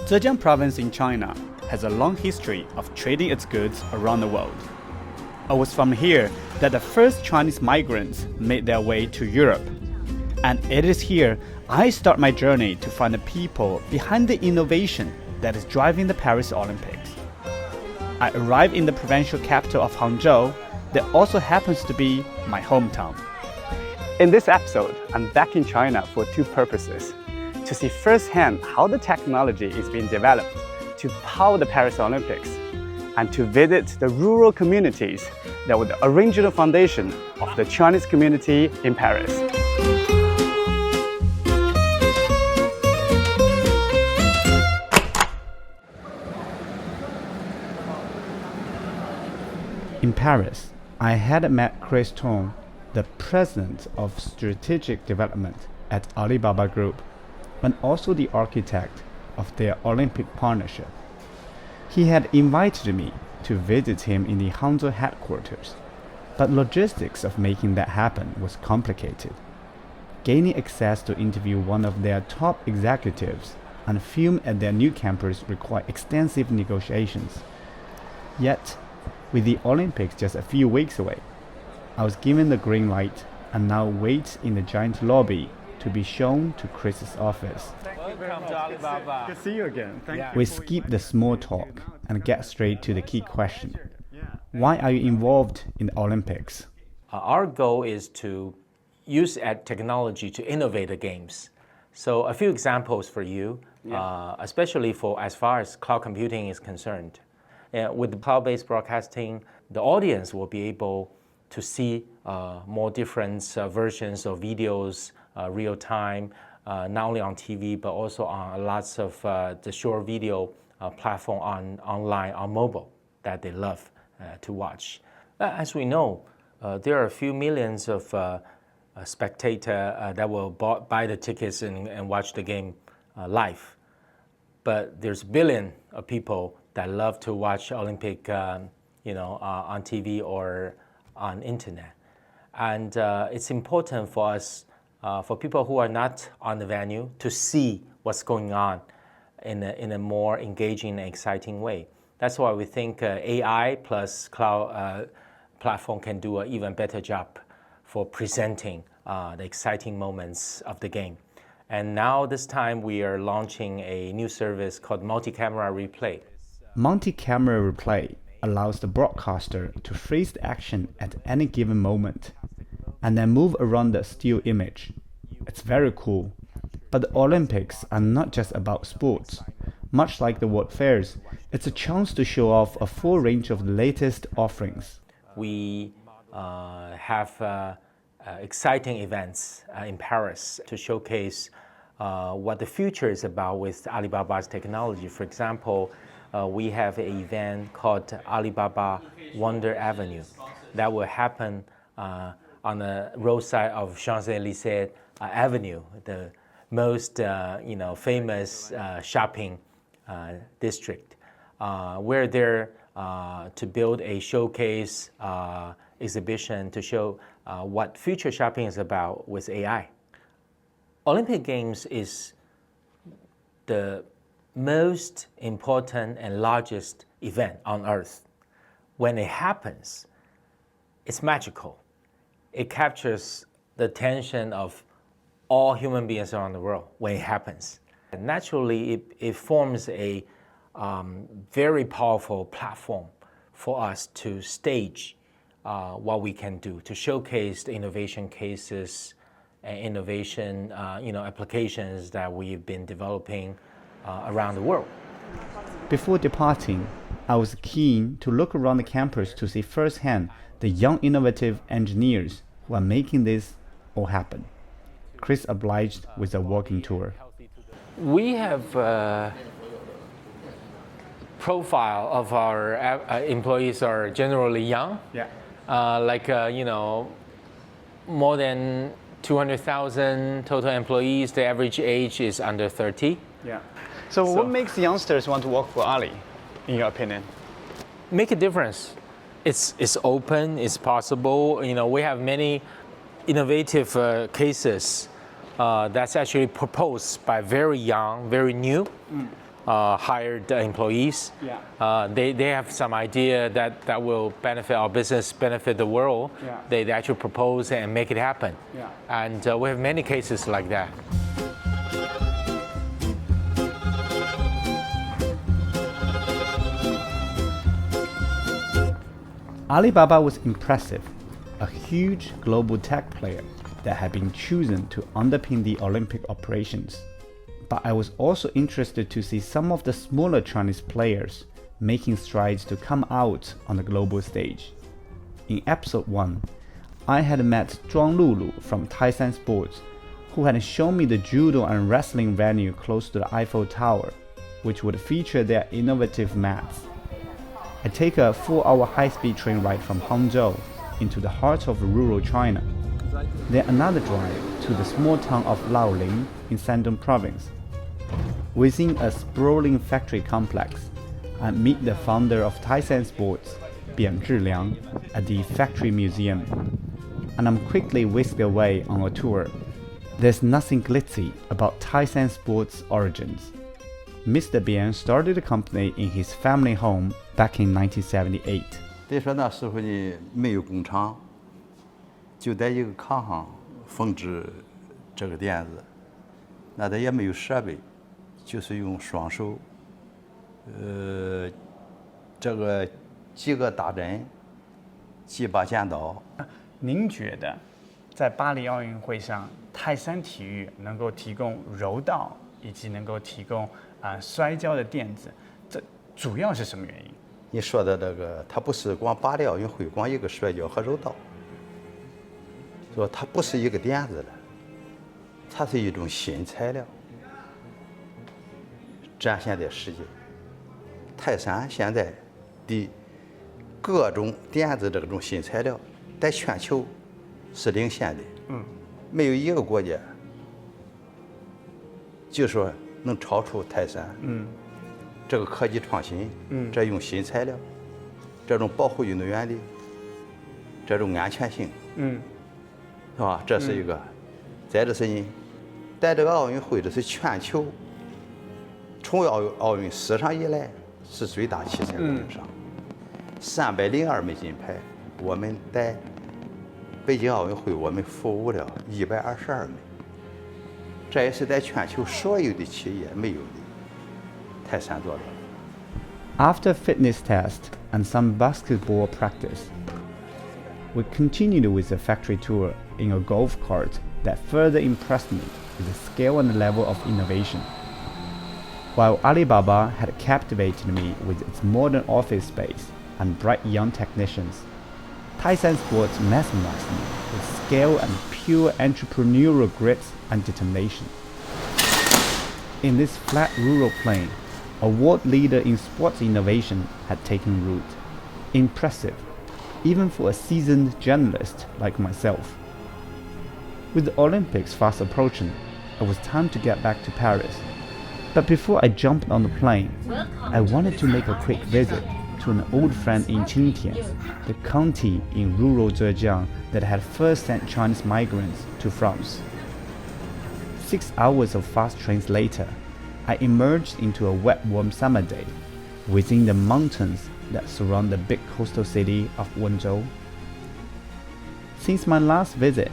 Zhejiang province in China has a long history of trading its goods around the world. It was from here that the first Chinese migrants made their way to Europe. And it is here I start my journey to find the people behind the innovation that is driving the Paris Olympics. I arrive in the provincial capital of Hangzhou that also happens to be my hometown. In this episode, I'm back in China for two purposes: to see firsthand how the technology is being developed to power the Paris Olympics, and to visit the rural communities that were the original foundation of the Chinese community in Paris. In Paris, I had met Chris Tong, the president of strategic development at Alibaba Group, and also the architect of their Olympic partnership. He had invited me to visit him in the Hangzhou headquarters, but logistics of making that happen was complicated. Gaining access to interview one of their top executives and film at their new campus required extensive negotiations. Yet, with the Olympics just a few weeks away, I was given the green light and now wait in the giant lobby to be shown to Chris's office. Welcome to Alibaba. Good to see you again. Thank you. Yeah. We skip the small talk and get straight to the key question. Why are you involved in the Olympics? Our goal is to use technology to innovate the games. So a few examples for you, especially for as far as cloud computing is concerned. With cloud-based broadcasting, the audience will be able to see more different versions of videos real time, not only on TV, but also on lots of the short video platform online, on mobile, that they love to watch. As we know, there are a few millions of spectators that will buy the tickets and watch the game live. But there's billions of people that love to watch Olympic, on TV or on internet. And it's important for us, for people who are not on the venue, to see what's going on in a more engaging and exciting way. That's why we think AI plus cloud platform can do an even better job for presenting the exciting moments of the game. And now this time we are launching a new service called Multi-Camera Replay. Multi-camera replay allows the broadcaster to freeze the action at any given moment and then move around the still image. It's very cool. But the Olympics are not just about sports. Much like the World Fairs, it's a chance to show off a full range of the latest offerings. We have exciting events in Paris to showcase what the future is about with Alibaba's technology. For example, we have an event called Alibaba Wonder Avenue that will happen on the roadside of Champs-Élysées Avenue, the most famous shopping district. We're there to build a showcase exhibition to show what future shopping is about with AI. Olympic Games is the most important and largest event on earth. When it happens, it's magical. It captures the attention of all human beings around the world when it happens. And naturally, it forms a very powerful platform for us to stage what we can do, to showcase the innovation cases and innovation applications that we've been developing around the world. Before departing, I was keen to look around the campus to see firsthand the young innovative engineers who are making this all happen. Chris obliged with a walking tour. We have a profile of our employees are generally young. More than 200,000 total employees. The average age is under 30. So what makes youngsters want to work for Ali, in your opinion? Make a difference. It's open, it's possible. We have many innovative cases that's actually proposed by very young, very new. hired employees. Yeah. They have some idea that will benefit our business, benefit the world. Yeah. They actually propose and make it happen. Yeah. And we have many cases like that. Alibaba was impressive, a huge global tech player that had been chosen to underpin the Olympic operations. But I was also interested to see some of the smaller Chinese players making strides to come out on the global stage. In episode 1, I had met Zhuang Lulu from Taishan Sports, who had shown me the judo and wrestling venue close to the Eiffel Tower, which would feature their innovative mats. I take a 4-hour high-speed train ride from Hangzhou into the heart of rural China, then another drive to the small town of Laoling in Shandong province. Within a sprawling factory complex, I meet the founder of Taishan Sports, Bian Zhiliang, at the factory museum, and I'm quickly whisked away on a tour. There's nothing glitzy about Taishan Sports' origins. Mr. Bian started the company in his family home back in 1978. 等于说那时候呢，没有工厂，就在一个炕上缝制这个垫子，那它也没有设备，就是用双手，这个几个大针，几把剪刀。您觉得，在巴黎奥运会上，泰山体育能够提供柔道以及能够提供摔跤的垫子，这主要是什么原因？你说的这个，它不是光巴黎奥运会光一个摔跤和柔道，说它不是一个垫子了，它是一种新材料，展现在世界。泰山现在的各种垫子这种新材料，在全球是领先的，没有一个国家就说能超出泰山，这个科技创新，这用新材料，这种保护运动员的这种安全性，是吧？这是一个。再者是呢，在这个奥运会，这是全球从奥运史上以来是最大器材供应商，302枚金牌，我们在北京奥运会我们服务了122枚，这也是在全球所有的企业没有的，泰山做到了。After fitness test and some basketball practice, we continued with a factory tour in a golf cart that further impressed me with the scale and level of innovation. While Alibaba had captivated me with its modern office space and bright young technicians, Taishan Sports mesmerized me with scale and pure entrepreneurial grit and determination. In this flat rural plain, a world leader in sports innovation had taken root. Impressive, even for a seasoned journalist like myself. With the Olympics fast approaching, it was time to get back to Paris. But before I jumped on the plane, I wanted to make a quick visit to an old friend in Qingtian, the county in rural Zhejiang that had first sent Chinese migrants to France. 6 hours of fast trains later, I emerged into a wet, warm summer day within the mountains that surround the big coastal city of Wenzhou. Since my last visit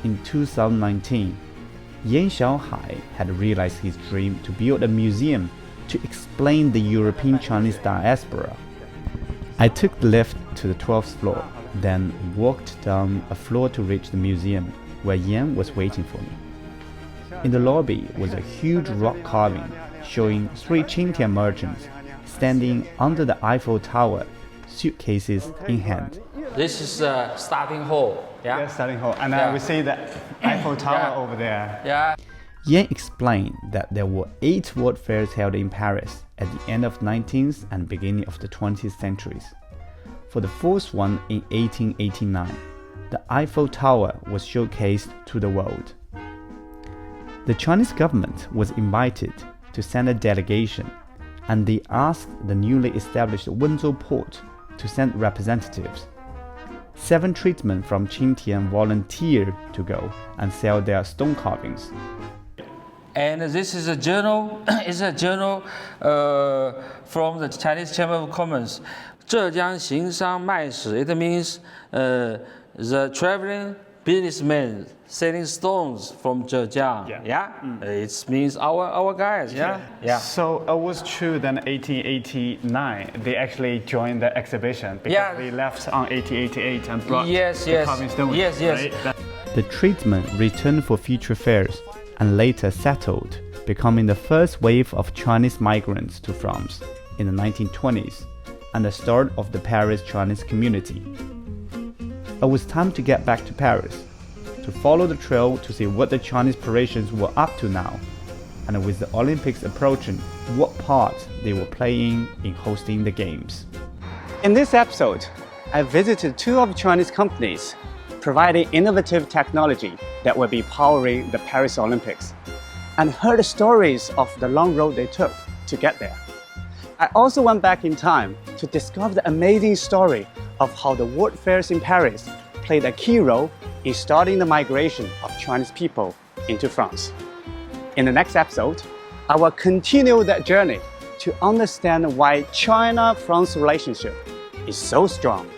in 2019, Yan Xiaohai had realized his dream to build a museum to explain the European Chinese diaspora. I took the lift to the 12th floor, then walked down a floor to reach the museum, where Yan was waiting for me. In the lobby was a huge rock carving showing 3 Qingtian merchants standing under the Eiffel Tower, suitcases in hand. This is the starting hall. Yeah. Starting hall, and Yeah. we see the Eiffel Tower Yeah. over there. Yeah. Yan explained that there were 8 world fairs held in Paris at the end of 19th and beginning of the 20th centuries. For the 4th one in 1889, the Eiffel Tower was showcased to the world. The Chinese government was invited to send a delegation, and they asked the newly established Wenzhou port to send representatives. 7 tradesmen from Qingtian volunteered to go and sell their stone carvings. And this is a journal. It's a journal from the Chinese Chamber of Commerce. 浙江行商卖史. It means the traveling businessmen selling stones from Zhejiang. Yeah. It means our guys. Yeah. So it was true that 1889 they actually joined the exhibition because they left on 1888 and brought the carving stones. Yes. Right? The tradesmen returned for future fairs and later settled, becoming the first wave of Chinese migrants to France in the 1920s and the start of the Paris Chinese community. It was time to get back to Paris, to follow the trail to see what the Chinese Parisians were up to now, and with the Olympics approaching, what part they were playing in hosting the Games. In this episode, I visited two of Chinese companies providing innovative technology that will be powering the Paris Olympics, and heard stories of the long road they took to get there. I also went back in time to discover the amazing story of how the World Fairs in Paris played a key role in starting the migration of Chinese people into France. In the next episode, I will continue that journey to understand why China-France relationship is so strong.